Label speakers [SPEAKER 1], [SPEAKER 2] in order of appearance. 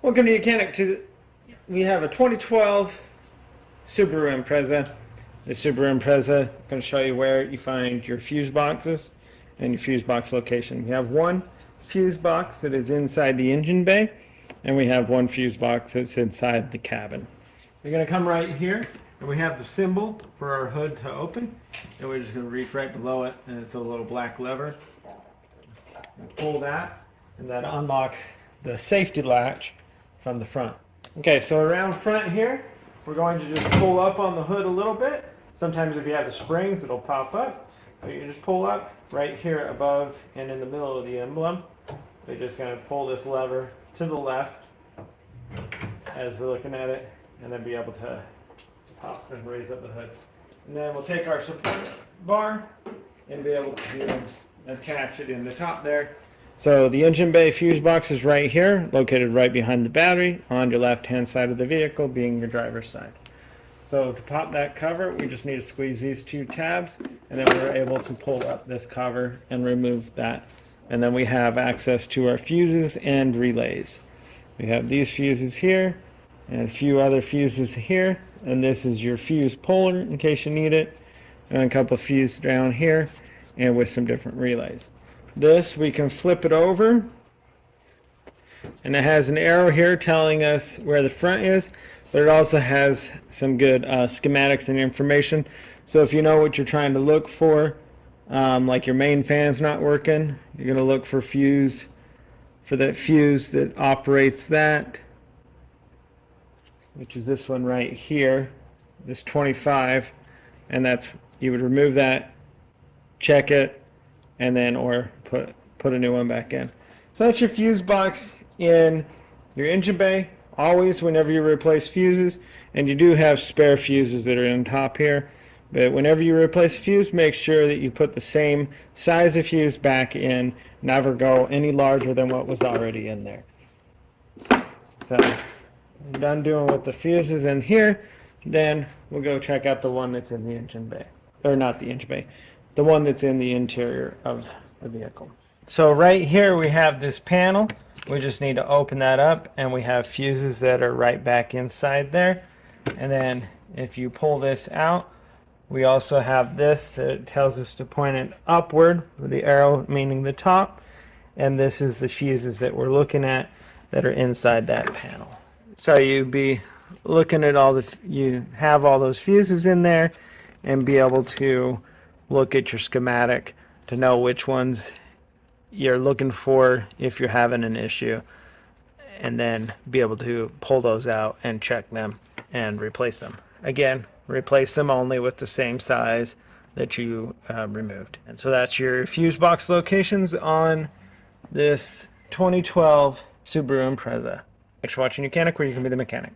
[SPEAKER 1] Welcome to YOUCANIC. We have a 2012 Subaru Impreza. The Subaru Impreza, I'm going to show you where you find your fuse boxes and your fuse box location. We have one fuse box that is inside the engine bay, and we have one fuse box that's inside the cabin. You're going to come right here, and we have the symbol for our hood to open, and we're just going to reach right below it, and it's a little black lever. Pull that, and that unlocks the safety latch from the front. Okay, so around front here, we're going to just pull up on the hood a little bit. Sometimes if you have the springs, it'll pop up. So you just pull up right here above and in the middle of the emblem. We're just going to pull this lever to the left as we're looking at it, and then be able to pop and raise up the hood. And then we'll take our support bar and be able to attach it in the top there. So the engine bay fuse box is right here, located right behind the battery on your left-hand side of the vehicle, being your driver's side. So to pop that cover, we just need to squeeze these two tabs, and then we're able to pull up this cover and remove that. And then we have access to our fuses and relays. We have these fuses here, and a few other fuses here, and this is your fuse puller in case you need it, and a couple of fuses down here, and with some different relays. This, we can flip it over, and it has an arrow here telling us where the front is, but it also has some good schematics and information. So if you know what you're trying to look for, like your main fan's not working, you're going to look for that fuse that operates that, which is this one right here, this 25, and that's, you would remove that, check it, and then or put a new one back in. So that's your fuse box in your engine bay. Always, whenever you replace fuses, and you do have spare fuses that are on top here, but whenever you replace a fuse, make sure that you put the same size of fuse back in. Never go any larger than what was already in there. So I'm done doing with the fuses in here. Then we'll go check out the one that's in the engine bay, or not the engine bay, the one that's in the interior of the vehicle. So right here we have this panel. We just need to open that up, and we have fuses that are right back inside there. And then if you pull this out, we also have this that tells us to point it upward with the arrow meaning the top, and this is the fuses that we're looking at that are inside that panel. So you'd be looking at you have all those fuses in there, and be able to look at your schematic to know which ones you're looking for if you're having an issue, and then be able to pull those out and check them and replace them. Again, replace them only with the same size that you removed. And so that's your fuse box locations on this 2012 Subaru Impreza. Thanks for watching YOUCANIC, where you can be the mechanic.